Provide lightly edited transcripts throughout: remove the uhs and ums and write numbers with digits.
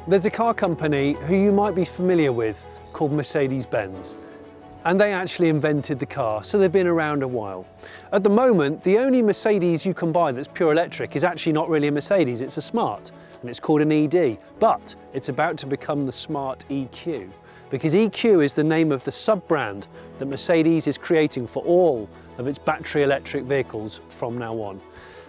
There's a car company who you might be familiar with called Mercedes-Benz. And they actually invented the car, so they've been around a while. At the moment, the only Mercedes you can buy that's pure electric is actually not really a Mercedes, it's a Smart, and it's called an ED. But it's about to become the Smart EQ, because EQ is the name of the sub-brand that Mercedes is creating for all of its battery electric vehicles from now on.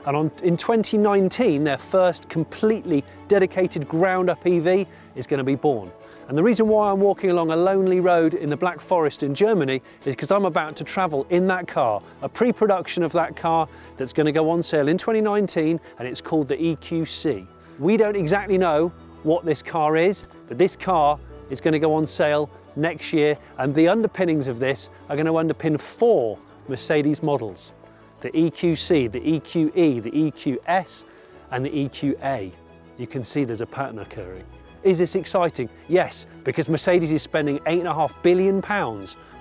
And in 2019, their first completely dedicated ground-up EV is going to be born. And the reason why I'm walking along a lonely road in the Black Forest in Germany is because I'm about to travel in that car, a pre-production of that car that's going to go on sale in 2019, and it's called the EQC. We don't exactly know what this car is, but this car is going to go on sale next year, and the underpinnings of this are going to underpin 4 Mercedes models: the EQC, the EQE, the EQS, and the EQA. You can see there's a pattern occurring. Is this exciting? Yes, because Mercedes is spending £8.5 billion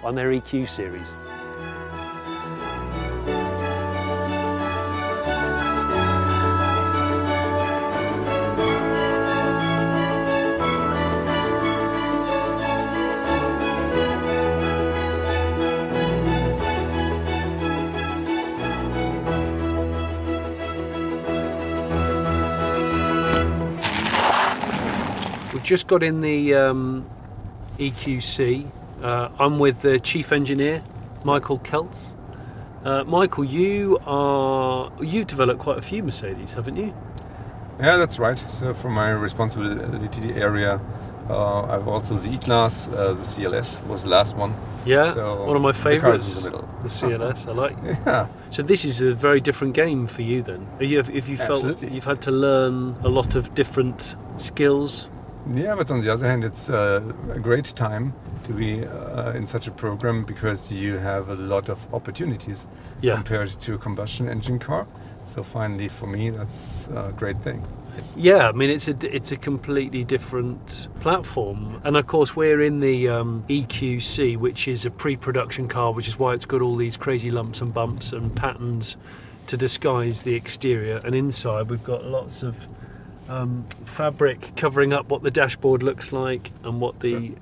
on their EQ series. Just got in the EQC. I'm with the chief engineer, Michael Keltz. Michael, you've developed quite a few Mercedes, haven't you? Yeah, that's right. So for my responsibility area, I've also the E-Class, the CLS was the last one. Yeah, so one of my favourites, the CLS, I like. Yeah. So this is a very different game for you then. If you felt Absolutely. You've had to learn a lot of different skills? Yeah, but on the other hand, it's a great time to be in such a program because you have a lot of opportunities compared to a combustion engine car. So finally, for me, that's a great thing. Yeah, I mean it's a completely different platform, and of course we're in the EQC, which is a pre-production car, which is why it's got all these crazy lumps and bumps and patterns to disguise the exterior. And inside we've got lots of fabric covering up what the dashboard looks like and what the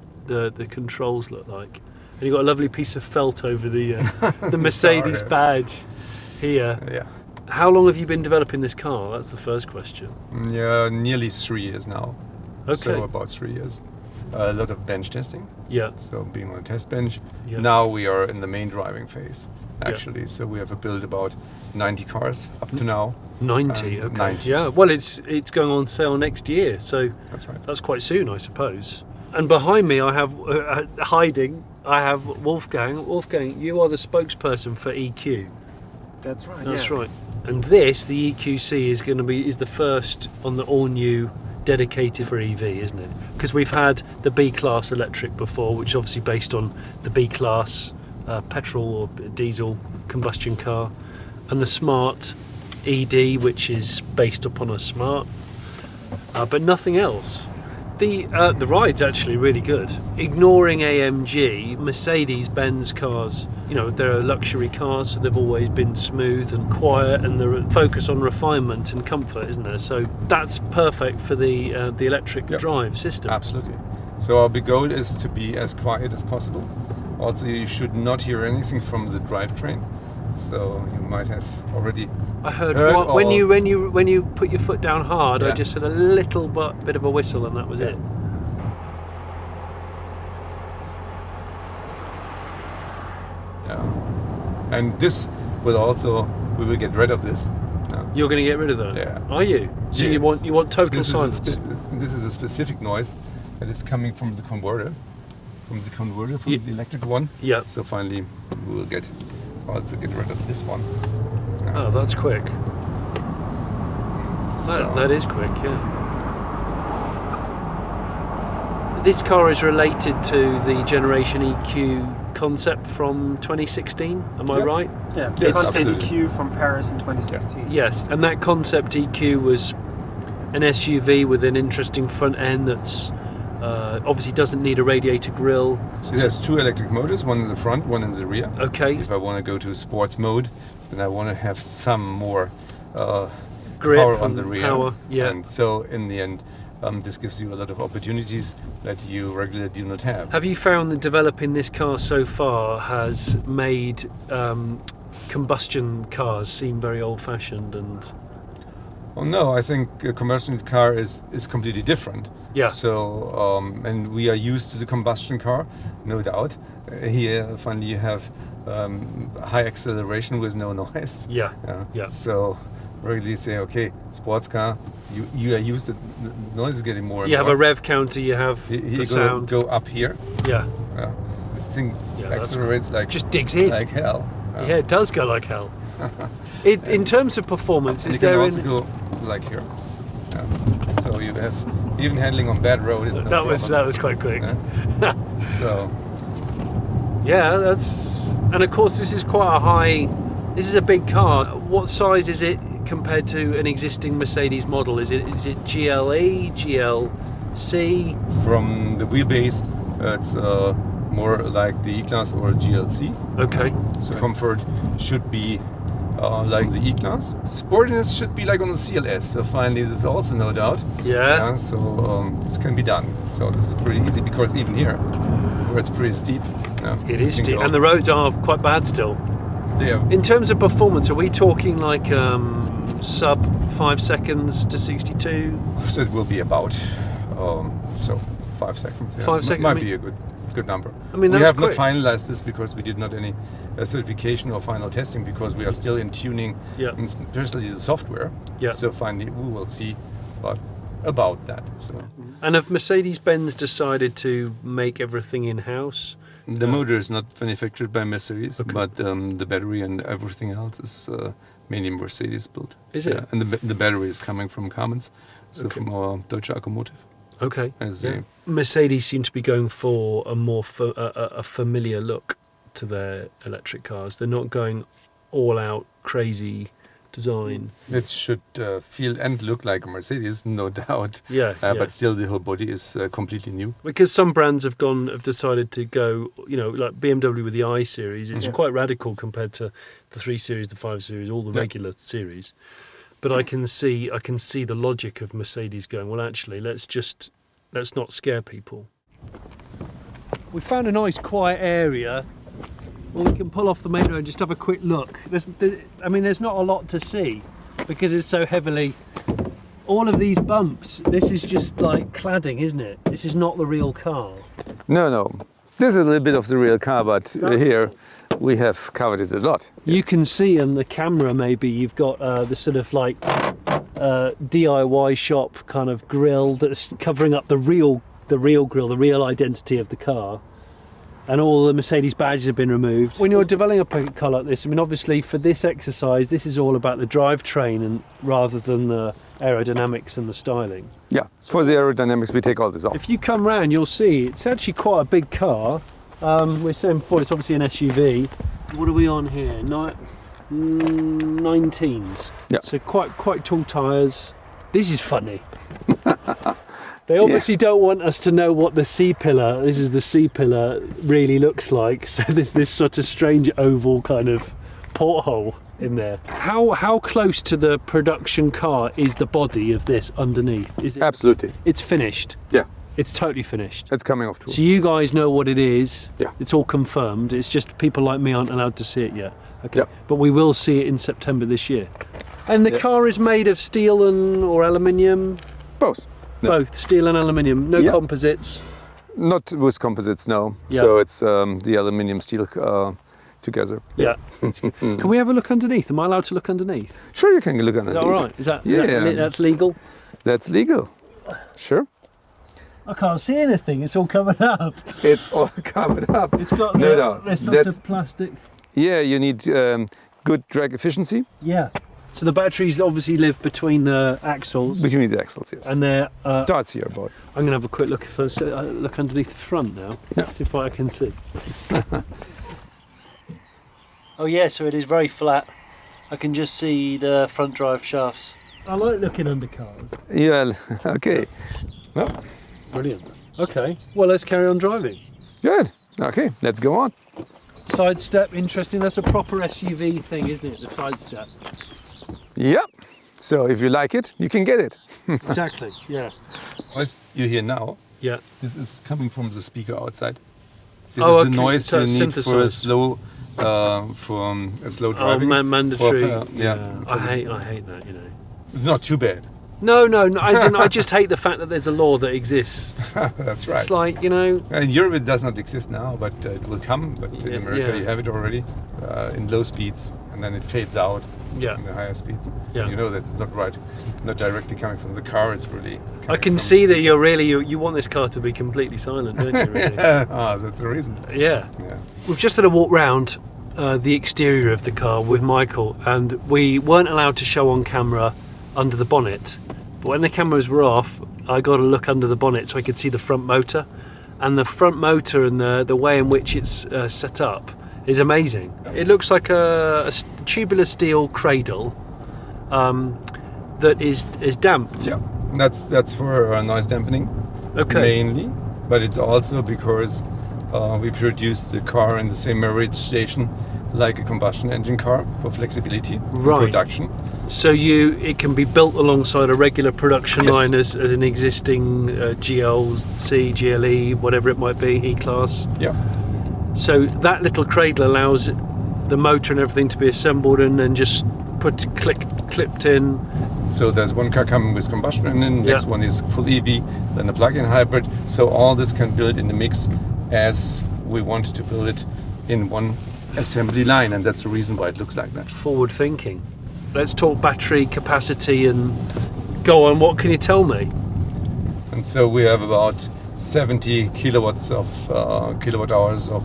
controls look like. And you've got a lovely piece of felt over the Mercedes badge here. Yeah. How long have you been developing this car? That's the first question. Yeah, nearly 3 years now. Okay. So about 3 years. A lot of bench testing. Yeah. So being on a test bench. Yeah. Now we are in the main driving phase, actually. Yeah. So we have built about 90 cars up to now. 90, okay. 90. Yeah, well it's going on sale next year, so that's right. That's quite soon, I suppose. And behind me I have, I have Wolfgang. Wolfgang, you are the spokesperson for EQ. That's right. That's right. And this, the EQC, is the first on the all-new dedicated for EV, isn't it? Because we've had the B-Class electric before, which is obviously based on the B-Class petrol or diesel combustion car, and the Smart ED, which is based upon a Smart, but nothing else. The ride's actually really good. Ignoring AMG, Mercedes-Benz cars, they're luxury cars, so they've always been smooth and quiet, and they're focused on refinement and comfort, isn't there? So that's perfect for the electric drive system. Absolutely. So our big goal is to be as quiet as possible. Also, you should not hear anything from the drivetrain. So you might have already. I heard when you put your foot down hard. I just had a little bit of a whistle, and that was it. Yeah, and this we will get rid of this. You're going to get rid of that? Yeah. Are you? So you want total silence? This is a specific noise that is coming from the converter, from the electric one. Yeah. So finally, we will also get rid of this one. Oh, that's quick. That is quick, yeah. This car is related to the Generation EQ concept from 2016, am I right? Yeah, the concept EQ from Paris in 2016. Yes, and that concept EQ was an SUV with an interesting front end that's obviously doesn't need a radiator grille. It has 2 electric motors, one in the front, one in the rear. Okay. If I want to go to sports mode, then I want to have some more grip power on the rear. Power, yeah. And so in the end, this gives you a lot of opportunities that you regularly do not have. Have you found that developing this car so far has made combustion cars seem very old-fashioned and? Oh no, I think a combustion car is completely different. Yeah. So, and we are used to the combustion car, no doubt. Here, finally, you have high acceleration with no noise. Yeah. Yeah. So, really say, okay, sports car, you are used to the noise is getting more and you more. have a rev counter, you have the sound. Go up here. Yeah. This thing Yeah, accelerates like just digs in like hell. Yeah, it does go like hell. In terms of performance, and is you there can also go like here. So you have even handling on bad road is no problem. That was quite quick. So yeah, and of course this is quite a high. This is a big car. What size is it compared to an existing Mercedes model? Is it GLE, GLC? From the wheelbase, it's more like the E-Class or GLC. Okay. So comfort should be like the E-Class. Sportiness should be like on the CLS. So finally, this is also no doubt. Yeah. So this can be done. So this is pretty easy because even here, where it's pretty steep. It is steep, and the roads are quite bad still. In terms of performance, are we talking like sub 5 seconds to 62? So it will be about 5 seconds. Yeah. 5 seconds might be a good number. I mean, we that's have quick. not finalized this because we did not any certification or final testing because we are still in tuning, especially the software. Yeah. So finally, we will see about that. So. And have Mercedes-Benz decided to make everything in-house? The motor is not manufactured by Mercedes, Okay. but the battery and everything else is mainly Mercedes built. Is it? And the battery is coming from Cummins, so from our Deutsche Automotive. Okay. As Mercedes seem to be going for a more a familiar look to their electric cars. They're not going all out crazy design. It should feel and look like a Mercedes, no doubt. Yeah. But still, the whole body is completely new. Because some brands have decided to go, like BMW with the I series. It's quite radical compared to the 3 Series, the 5 Series, all the regular series. But I can see the logic of Mercedes going, well, actually, let's not scare people. We found a nice quiet area. Well, we can pull off the main road and just have a quick look. There's not a lot to see because it's so heavily. All of these bumps, this is just like cladding, isn't it? This is not the real car. No. This is a little bit of the real car, but here we have covered it a lot. You can see on the camera maybe you've got the sort of like DIY shop kind of grille that's covering up the real grille, the real identity of the car. And all the Mercedes badges have been removed. When you're developing a car like this, I mean, obviously for this exercise, this is all about the drivetrain and rather than the aerodynamics and the styling. Yeah, for the aerodynamics, we take all this off. If you come round, you'll see it's actually quite a big car. We're saying before it's obviously an SUV. What are we on here? 19s. Yeah. So quite tall tyres. This is funny. They obviously don't want us to know what the C-pillar, this is the C-pillar, really looks like. So there's this sort of strange oval kind of porthole in there. How close to the production car is the body of this underneath? Is it? Absolutely. It's finished. Yeah. It's totally finished. It's coming off too. So you guys know what it is. Yeah. It's all confirmed. It's just people like me aren't allowed to see it yet. Okay. Yeah. But we will see it in September this year. And the car is made of steel or aluminium? Both. No. Both, steel and aluminium. No composites. Not with composites, no. Yeah. So it's the aluminium steel together. Yeah. Can we have a look underneath? Am I allowed to look underneath? Sure, you can look Is underneath. that all right? Is that that's legal? That's legal. Sure. I can't see anything. It's all covered up. It's all covered up. It's got No doubt. this sort of plastic. Yeah, you need good drag efficiency. Yeah. So the batteries obviously live between the axles. Between the axles, yes. And they're. Starts here, boy. I'm going to have a quick look first. Look underneath the front now. Yeah. See if I can see. Oh yeah, so it is very flat. I can just see the front drive shafts. I like looking under cars. Yeah. Okay. Well, brilliant. Okay. Well, let's carry on driving. Good. Okay, let's go on. Side step, interesting. That's a proper SUV thing, isn't it? The side step. Yep. So if you like it, you can get it. Exactly. Yeah. noise you hear now, Yeah. this is coming from the speaker outside. This Oh, is okay. the noise So you it's need for a synthesized. slow driving. Mandatory. Yeah. I hate that. You know. Not too bad. No. I just hate the fact that there's a law that exists. That's right. It's like, you know. In Europe it does not exist now, but it will come. But in America you have it already in low speeds, and then it fades out in the higher speeds. Yeah. You know that it's not right, not directly coming from the car. It's really. I can see that you're really you want this car to be completely silent, don't you? Really? That's the reason. Yeah. We've just had a walk round the exterior of the car with Michael, and we weren't allowed to show on camera under the bonnet. But when the cameras were off, I got a look under the bonnet so I could see the front motor. And the front motor and the way in which it's set up is amazing. It looks like a tubular steel cradle that is damped. Yeah, that's for noise dampening mainly, but it's also because we produce the car in the same marriage station like a combustion engine car for flexibility in production. So it can be built alongside a regular production line as an existing GLC, GLE, whatever it might be, E-Class. Yeah. So that little cradle allows the motor and everything to be assembled and then just clipped in. So there's one car coming with combustion engine, next one is full EV, then a plug-in hybrid. So all this can build in the mix as we want to build it in one assembly line, and that's the reason why it looks like that. Forward thinking. Let's talk battery capacity and go on. What can you tell me? And so we have about 70 kilowatts of kilowatt hours of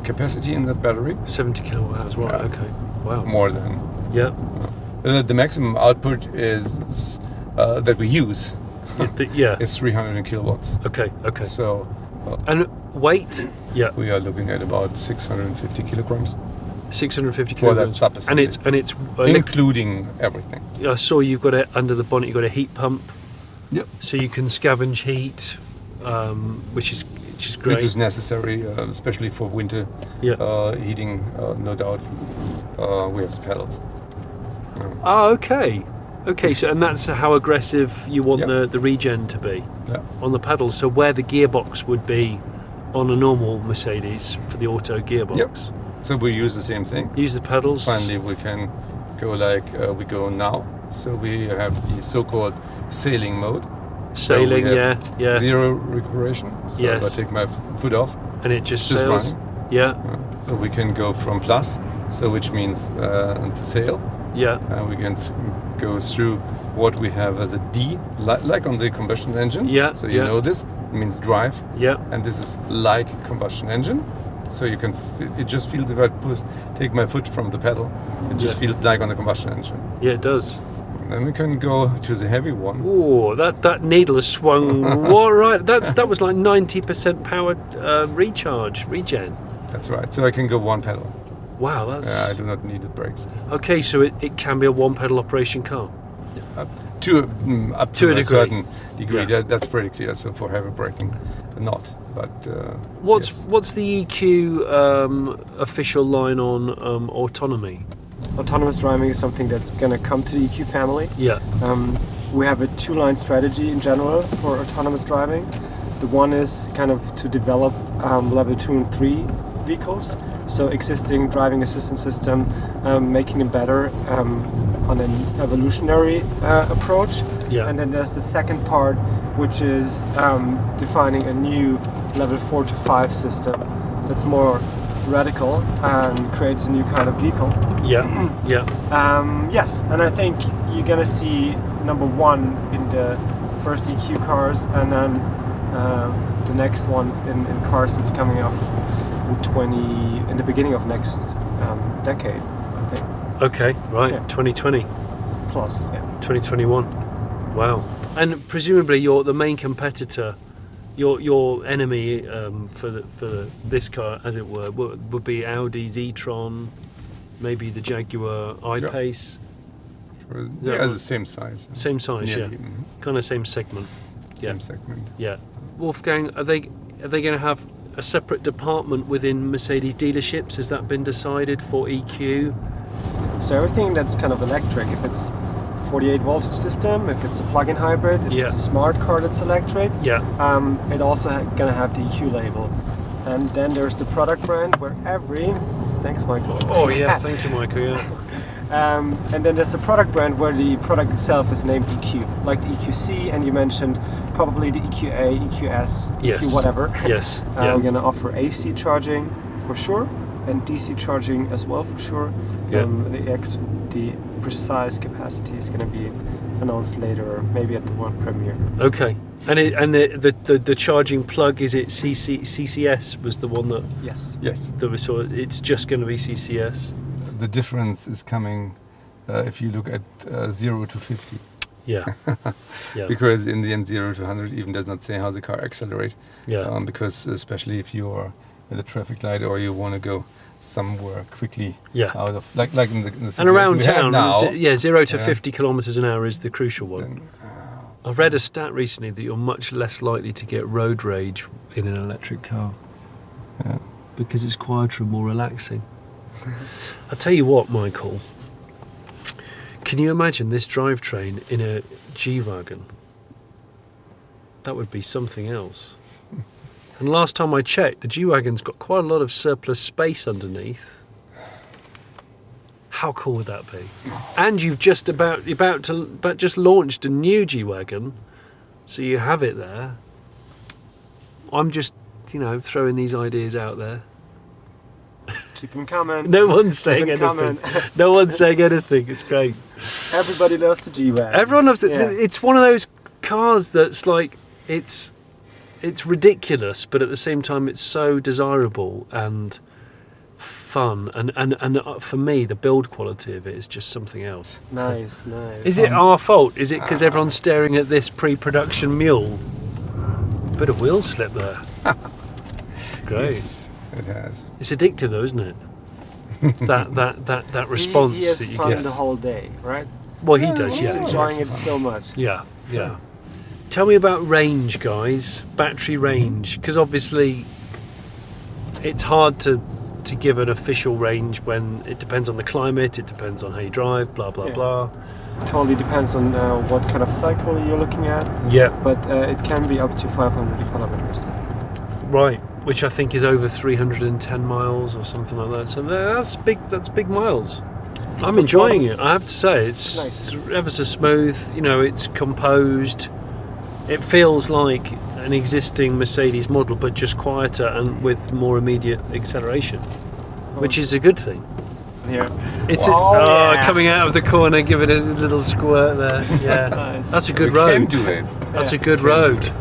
capacity in that battery. 70 kilowatt hours, right? Okay. Wow. More than. Yeah. The maximum output is that we use. Is 300 kilowatts. Okay. So. And weight? Yeah. We are looking at about 650 kilograms. 650 for kilograms. that sub-assembly. And it's including everything. I saw you've got it under the bonnet. You've got a heat pump. Yep. So you can scavenge heat, which is great. Which is necessary, especially for winter heating. No doubt, we have pedals. Okay. So and that's how aggressive you want the regen to be on the pedals. So where the gearbox would be on a normal Mercedes for the auto gearbox. Yep. So we use the same thing. Use the pedals. Finally, we can go like we go now. So we have the so-called sailing mode. Sailing, so yeah. Zero recuperation. So if I take my foot off, and it just sails. Running. Yeah. So we can go from plus, so which means to sail. Yeah. And we can go through what we have as a D, like on the combustion engine. Yeah. So you know this, it means drive. Yeah. And this is like combustion engine. So you can, it just feels if I take my foot from the pedal, it just feels like on the combustion engine. Yeah, it does. And then we can go to the heavy one. Oh, that needle has swung right. That was like 90% power regen. That's right. So I can go one pedal. Wow, that's. I do not need the brakes. Okay, so it can be a one pedal operation car. Up to a certain degree. Yeah. That's pretty clear. So for heavy braking, not. But what's the EQ official line on autonomy? Autonomous driving is something that's going to come to the EQ family. Yeah. We have a two-line strategy in general for autonomous driving. The one is kind of to develop level 2 and 3 vehicles, so existing driving assistance system, making them better on an evolutionary approach. Yeah. And then there's the second part, which is defining a new level 4 to 5 system that's more radical and creates a new kind of vehicle. Yes, and I think you're gonna see number 1 in the first EQ cars, and then the next ones in cars that's coming up in the beginning of next decade, I think. Okay, right, 2020 plus, 2021. Wow. And presumably the main competitor, your enemy for this car, as it were, would be Audi's e-tron, maybe the Jaguar I-Pace. Yeah, the same size. Same size, yeah. Mm-hmm. Kind of same segment. Same segment. Yeah. Wolfgang, are they going to have a separate department within Mercedes dealerships? Has that been decided for EQ? So everything that's kind of electric, if it's 48 voltage system, if it's a plug-in hybrid, if it's a smart car that's electric. Yeah. It also gonna have the EQ label. And then there's the product brand where thanks Michael. Oh yeah, thank you Michael, yeah. And then there's the product brand where the product itself is named EQ, like the EQC, and you mentioned probably the EQA, EQS, EQ whatever. Yes. We're gonna offer AC charging for sure, and DC charging as well for sure. The precise capacity is gonna be announced later, maybe at the world premiere. Okay. And the charging plug, is it CCS was the one that? Yes. That we saw. It's just going to be CCS. The difference is coming if you look at 0 to 50. Yeah. Because in the end, 0 to 100 even does not say how the car accelerates. Yeah. Because especially if you are at a traffic light or you want to go somewhere quickly out of like in the situation and around we town have now, 0 to 50 kilometers an hour is the crucial one. I've read a stat recently that you're much less likely to get road rage in an electric car because it's quieter and more relaxing. I'll tell you what, Michael, can you imagine this drivetrain in a G-Wagon? That would be something else. And last time I checked, the G-Wagon's got quite a lot of surplus space underneath. How cool would that be? And you've just just launched a new G-Wagon, so you have it there. I'm just, throwing these ideas out there. Keep them coming. No one's saying anything. No one's saying anything. It's great. Everybody loves the G-Wagon. Everyone loves it. Yeah. It's one of those cars that's like it's ridiculous, but at the same time it's so desirable and fun, and for me the build quality of it is just something else. Nice. Is it our fault? Is it because everyone's staring at this pre-production mule? Bit of wheel slip there. Great. Yes, it has. It's addictive though, isn't it? that response he has that you fun get the whole day, right? Well, he does. He's Yeah. enjoying it so much. Yeah. Tell me about range, guys. Battery range, because obviously it's hard to give an official range when it depends on the climate, it depends on how you drive, blah blah blah. Totally depends on what kind of cycle you're looking at. Yeah. But it can be up to 500 kilometers. Right, which I think is over 310 miles or something like that. So that's big. That's big miles. I'm enjoying it. I have to say, it's nice. Ever so smooth. It's composed. It feels like an existing Mercedes model, but just quieter and with more immediate acceleration, which is a good thing. Yeah. It's coming out of the corner, giving it a little squirt there. Yeah, Nice. That's a good We road. can do it. That's a good road.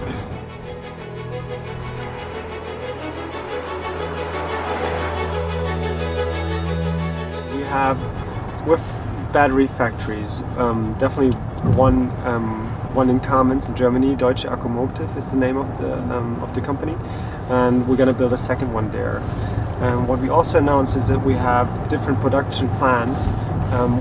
With battery factories, definitely one in Kamenz in Germany. Deutsche Akkumotive is the name of the company, and we're going to build a second one there. What we also announced is that we have different production plans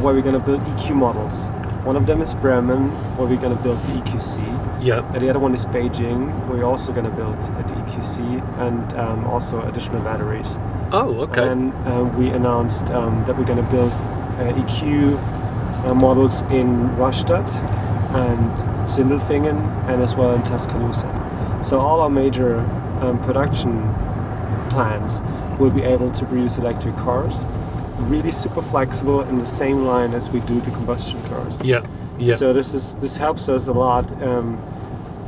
where we're going to build EQ models. One of them is Bremen, where we're going to build the EQC. Yeah. And the other one is Beijing, where we're also going to build the EQC and also additional batteries. Oh, okay. And we announced that we're going to build EQ models in Rastatt and Sindelfingen, and as well in Tuscaloosa. So all our major production plants will be able to produce electric cars, really super flexible in the same line as we do the combustion cars. Yeah. So this helps us a lot.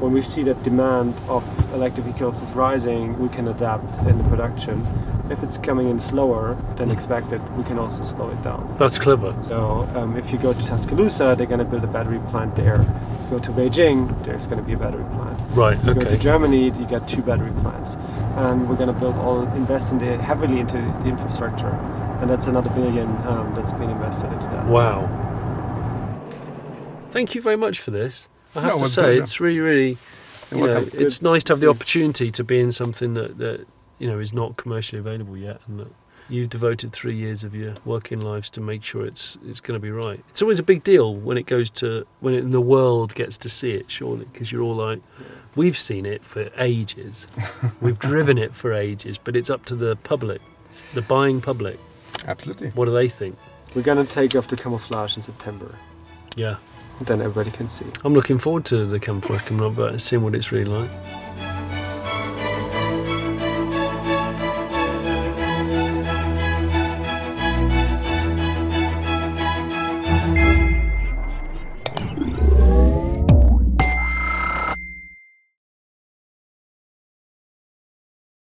When we see that demand of electric vehicles is rising, we can adapt in the production. If it's coming in slower than expected, we can also slow it down. That's clever. So if you go to Tuscaloosa, they're going to build a battery plant there. If you go to Beijing, there's going to be a battery plant. Right, If you go to okay. Germany, you get 2 battery plants. And we're going to invest heavily into the infrastructure. And that's another $1 billion that's been invested into that. Wow. Thank you very much for this. I have to my say, pleasure. it's really, it's nice to have the opportunity to be in something that is not commercially available yet, and that you've devoted 3 years of your working lives to make sure it's going to be right. It's always a big deal when the world gets to see it, surely, because you're all like, we've seen it for ages, we've driven it for ages, but it's up to the public, the buying public. Absolutely. What do they think? We're going to take off the camouflage in September. Yeah. then everybody can see. I'm looking forward to the camouflage coming up, but seeing what it's really like.